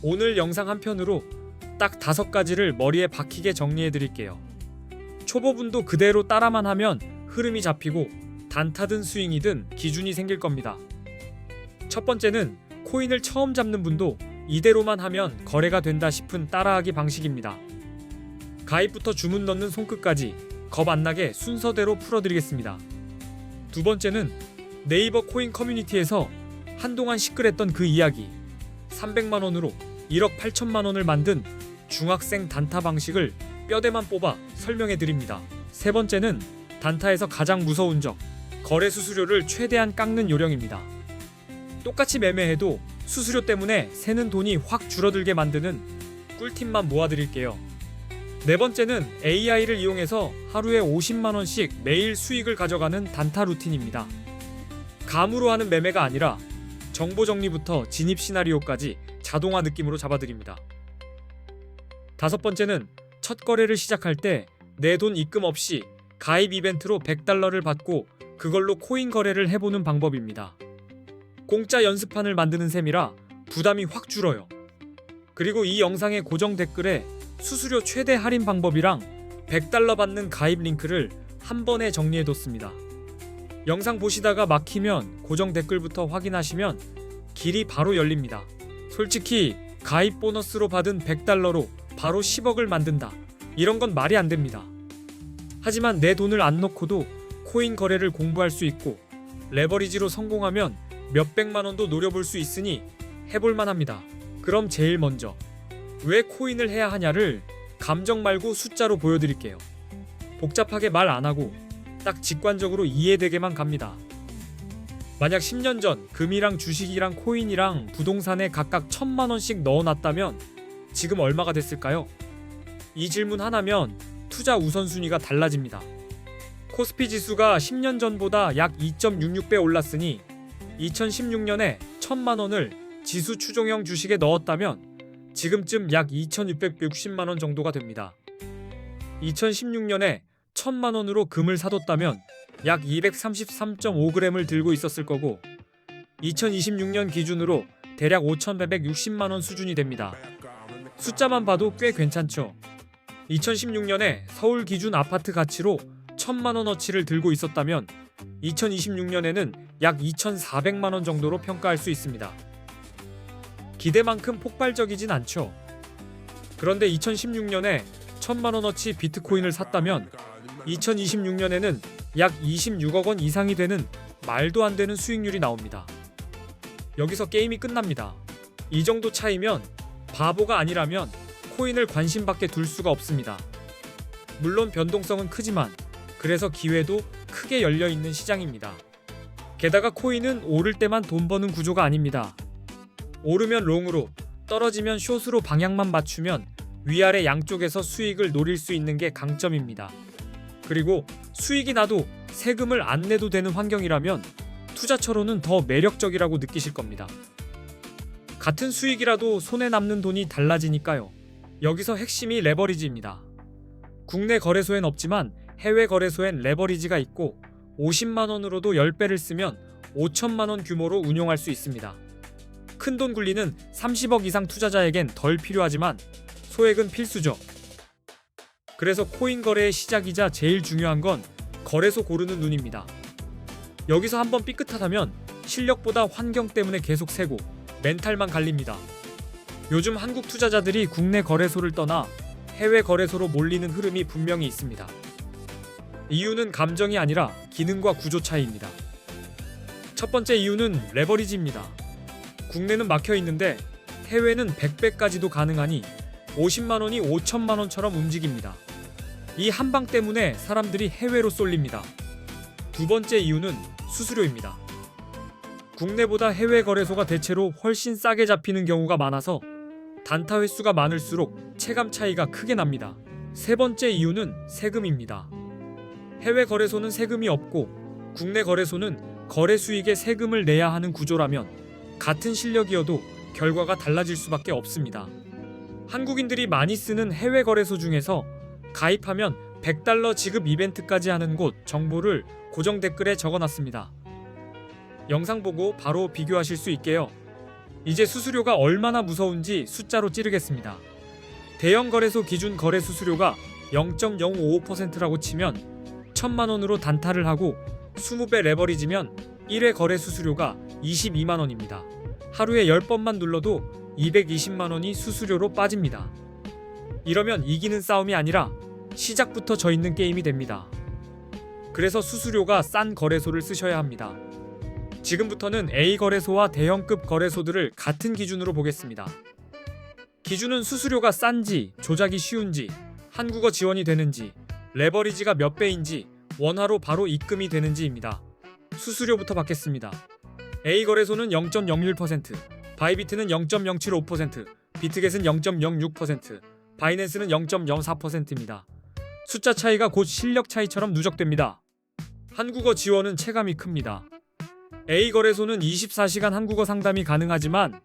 오늘 영상 한 편으로 딱 5가지를 머리에 박히게 정리해 드릴게요. 초보분도 그대로 따라만 하면 흐름이 잡히고 단타든 스윙이든 기준이 생길 겁니다. 첫 번째는 코인을 처음 잡는 분도 이대로만 하면 거래가 된다 싶은 따라하기 방식입니다. 가입부터 주문 넣는 손끝까지 겁 안 나게 순서대로 풀어드리겠습니다. 두 번째는 네이버 코인 커뮤니티에서 한동안 시끌했던 그 이야기, 300만원으로 1억 8천만원을 만든 중학생 단타 방식을 뼈대만 뽑아 설명해드립니다. 세 번째는 단타에서 가장 무서운 적, 거래 수수료를 최대한 깎는 요령입니다. 똑같이 매매해도 수수료 때문에 새는 돈이 확 줄어들게 만드는 꿀팁만 모아드릴게요. 네 번째는 AI를 이용해서 하루에 50만원씩 매일 수익을 가져가는 단타 루틴입니다. 감으로 하는 매매가 아니라 정보 정리부터 진입 시나리오까지 자동화 느낌으로 잡아드립니다. 다섯 번째는 첫 거래를 시작할 때 내 돈 입금 없이 가입 이벤트로 $100를 받고 그걸로 코인 거래를 해보는 방법입니다. 공짜 연습판을 만드는 셈이라 부담이 확 줄어요. 그리고 이 영상의 고정 댓글에 수수료 최대 할인 방법이랑 $100 받는 가입 링크를 한 번에 정리해뒀습니다. 영상 보시다가 막히면 고정 댓글부터 확인하시면 길이 바로 열립니다. 솔직히 가입 보너스로 받은 $100로 바로 10억을 만든다, 이런 건 말이 안 됩니다. 하지만 내 돈을 안 넣고도 코인 거래를 공부할 수 있고 레버리지로 성공하면 몇백만 원도 노려볼 수 있으니 해볼만 합니다. 그럼 제일 먼저 왜 코인을 해야 하냐를 감정 말고 숫자로 보여드릴게요. 복잡하게 말 안 하고 딱 직관적으로 이해되게만 갑니다. 만약 10년 전 금이랑 주식이랑 코인이랑 부동산에 각각 1000만원씩 넣어놨다면 지금 얼마가 됐을까요? 이 질문 하나면 투자 우선순위가 달라집니다. 코스피 지수가 10년 전보다 약 2.66배 올랐으니 2016년에 1000만원을 지수 추종형 주식에 넣었다면 지금쯤 약 2660만원 정도가 됩니다. 2016년에 1000만원으로 금을 사뒀다면 약 233.5g을 들고 있었을 거고 2026년 기준으로 대략 5160만원 수준이 됩니다. 숫자만 봐도 꽤 괜찮죠? 2016년에 서울 기준 아파트 가치로 1000만원어치를 들고 있었다면 2026년에는 약 2400만원 정도로 평가할 수 있습니다. 기대만큼 폭발적이진 않죠. 그런데 2016년에 1000만원어치 비트코인을 샀다면 2026년에는 약 26억 원 이상이 되는 말도 안 되는 수익률이 나옵니다. 여기서 게임이 끝납니다. 이 정도 차이면 바보가 아니라면 코인을 관심 밖에 둘 수가 없습니다. 물론 변동성은 크지만 그래서 기회도 크게 열려있는 시장입니다. 게다가 코인은 오를 때만 돈 버는 구조가 아닙니다. 오르면 롱으로, 떨어지면 숏으로 방향만 맞추면 위아래 양쪽에서 수익을 노릴 수 있는 게 강점입니다. 그리고 수익이 나도 세금을 안 내도 되는 환경이라면 투자처로는 더 매력적이라고 느끼실 겁니다. 같은 수익이라도 손에 남는 돈이 달라지니까요. 여기서 핵심이 레버리지입니다. 국내 거래소엔 없지만 해외 거래소엔 레버리지가 있고 50만원으로도 10배를 쓰면 5천만원 규모로 운용할 수 있습니다. 큰돈 굴리는 30억 이상 투자자에겐 덜 필요하지만 소액은 필수죠. 그래서 코인 거래의 시작이자 제일 중요한 건 거래소 고르는 눈입니다. 여기서 한번 삐끗하다면 실력보다 환경 때문에 계속 새고 멘탈만 갈립니다. 요즘 한국 투자자들이 국내 거래소를 떠나 해외 거래소로 몰리는 흐름이 분명히 있습니다. 이유는 감정이 아니라 기능과 구조 차이입니다. 첫 번째 이유는 레버리지입니다. 국내는 막혀 있는데 해외는 100배까지도 가능하니 50만원이 5천만원처럼 움직입니다. 이 한방 때문에 사람들이 해외로 쏠립니다. 두 번째 이유는 수수료입니다. 국내보다 해외 거래소가 대체로 훨씬 싸게 잡히는 경우가 많아서 단타 횟수가 많을수록 체감 차이가 크게 납니다. 세 번째 이유는 세금입니다. 해외 거래소는 세금이 없고 국내 거래소는 거래 수익에 세금을 내야 하는 구조라면 같은 실력이어도 결과가 달라질 수밖에 없습니다. 한국인들이 많이 쓰는 해외 거래소 중에서 가입하면 $100 지급 이벤트까지 하는 곳 정보를 고정 댓글에 적어놨습니다. 영상 보고 바로 비교하실 수 있게요. 이제 수수료가 얼마나 무서운지 숫자로 찌르겠습니다. 대형 거래소 기준 거래 수수료가 0.055%라고 치면 1,000만원으로 단타를 하고 20배 레버리지면 1회 거래 수수료가 22만원입니다. 하루에 10번만 눌러도 220만원이 수수료로 빠집니다. 이러면 이기는 싸움이 아니라 시작부터 져 있는 게임이 됩니다. 그래서 수수료가 싼 거래소를 쓰셔야 합니다. 지금부터는 A 거래소와 대형급 거래소들을 같은 기준으로 보겠습니다. 기준은 수수료가 싼지, 조작이 쉬운지, 한국어 지원이 되는지, 레버리지가 몇 배인지, 원화로 바로 입금이 되는지입니다. 수수료부터 받겠습니다. A 거래소는 0.01%, 바이비트는 0.075%, 비트겟은 0.06%, 바이낸스는 0.04%입니다. 숫자 차이가 곧 실력 차이처럼 누적됩니다. 한국어 지원은 체감이 큽니다. A 거래소는 24시간 한국어 상담이 가능하지만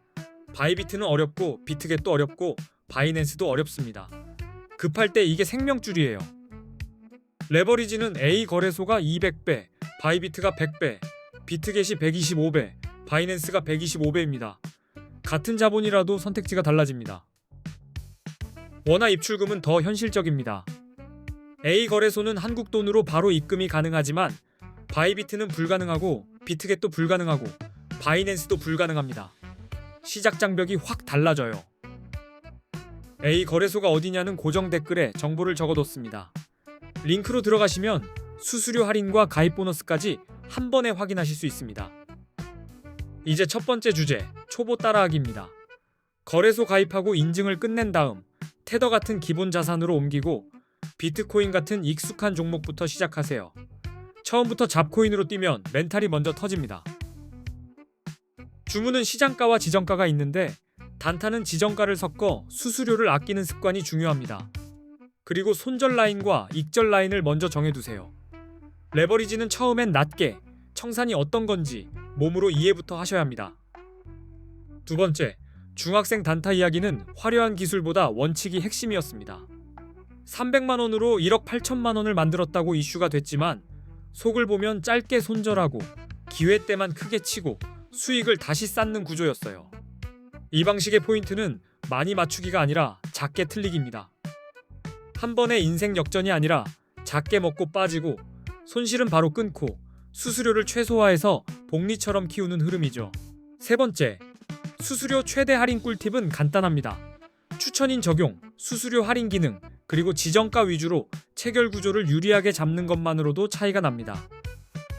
바이비트는 어렵고 비트겟도 어렵고 바이낸스도 어렵습니다. 급할 때 이게 생명줄이에요. 레버리지는 A 거래소가 200배, 바이비트가 100배, 비트겟이 125배, 바이낸스가 125배입니다. 같은 자본이라도 선택지가 달라집니다. 원화 입출금은 더 현실적입니다. A 거래소는 한국 돈으로 바로 입금이 가능하지만 바이비트는 불가능하고 비트겟도 불가능하고 바이낸스도 불가능합니다. 시작 장벽이 확 달라져요. A 거래소가 어디냐는 고정 댓글에 정보를 적어뒀습니다. 링크로 들어가시면 수수료 할인과 가입 보너스까지 한 번에 확인하실 수 있습니다. 이제 첫 번째 주제, 초보 따라하기입니다. 거래소 가입하고 인증을 끝낸 다음 테더 같은 기본 자산으로 옮기고 비트코인 같은 익숙한 종목부터 시작하세요. 처음부터 잡코인으로 뛰면 멘탈이 먼저 터집니다. 주문은 시장가와 지정가가 있는데 단타는 지정가를 섞어 수수료를 아끼는 습관이 중요합니다. 그리고 손절 라인과 익절 라인을 먼저 정해두세요. 레버리지는 처음엔 낮게, 청산이 어떤 건지 몸으로 이해부터 하셔야 합니다. 두 번째, 중학생 단타 이야기는 화려한 기술보다 원칙이 핵심이었습니다. 300만원으로 1억 8천만원을 만들었다고 이슈가 됐지만 속을 보면 짧게 손절하고 기회 때만 크게 치고 수익을 다시 쌓는 구조였어요. 이 방식의 포인트는 많이 맞추기가 아니라 작게 틀리기입니다. 한 번의 인생 역전이 아니라 작게 먹고 빠지고 손실은 바로 끊고 수수료를 최소화해서 복리처럼 키우는 흐름이죠. 세 번째, 수수료 최대 할인 꿀팁은 간단합니다. 추천인 적용, 수수료 할인 기능, 그리고 지정가 위주로 체결 구조를 유리하게 잡는 것만으로도 차이가 납니다.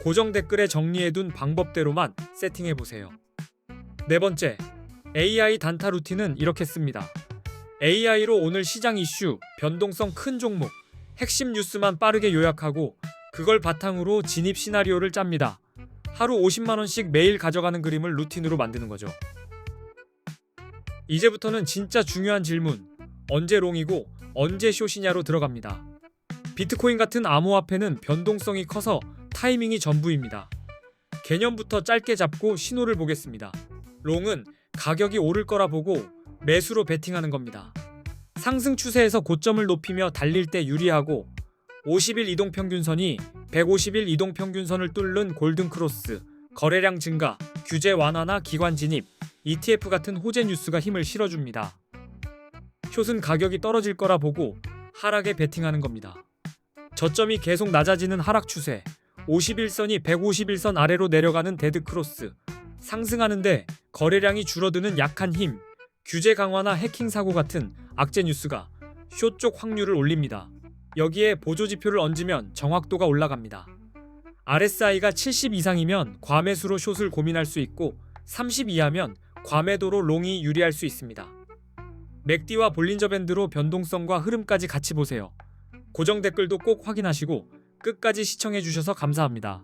고정 댓글에 정리해둔 방법대로만 세팅해보세요. 네 번째, AI 단타 루틴은 이렇게 씁니다. AI로 오늘 시장 이슈, 변동성 큰 종목, 핵심 뉴스만 빠르게 요약하고 그걸 바탕으로 진입 시나리오를 짭니다. 하루 50만원씩 매일 가져가는 그림을 루틴으로 만드는 거죠. 이제부터는 진짜 중요한 질문, 언제 롱이고 언제 숏이냐로 들어갑니다. 비트코인 같은 암호화폐는 변동성이 커서 타이밍이 전부입니다. 개념부터 짧게 잡고 신호를 보겠습니다. 롱은 가격이 오를 거라 보고 매수로 베팅하는 겁니다. 상승 추세에서 고점을 높이며 달릴 때 유리하고 50일 이동평균선이 150일 이동평균선을 뚫는 골든크로스, 거래량 증가, 규제 완화나 기관 진입, ETF 같은 호재 뉴스가 힘을 실어줍니다. 숏은 가격이 떨어질 거라 보고 하락에 베팅하는 겁니다. 저점이 계속 낮아지는 하락 추세, 51선이 151선 아래로 내려가는 데드크로스, 상승하는데 거래량이 줄어드는 약한 힘, 규제 강화나 해킹 사고 같은 악재 뉴스가 숏 쪽 확률을 올립니다. 여기에 보조지표를 얹으면 정확도가 올라갑니다. RSI가 70 이상이면 과매수로 숏을 고민할 수 있고 30 이하면 과매도로 롱이 유리할 수 있습니다. 맥디와 볼린저 밴드로 변동성과 흐름까지 같이 보세요. 고정 댓글도 꼭 확인하시고 끝까지 시청해주셔서 감사합니다.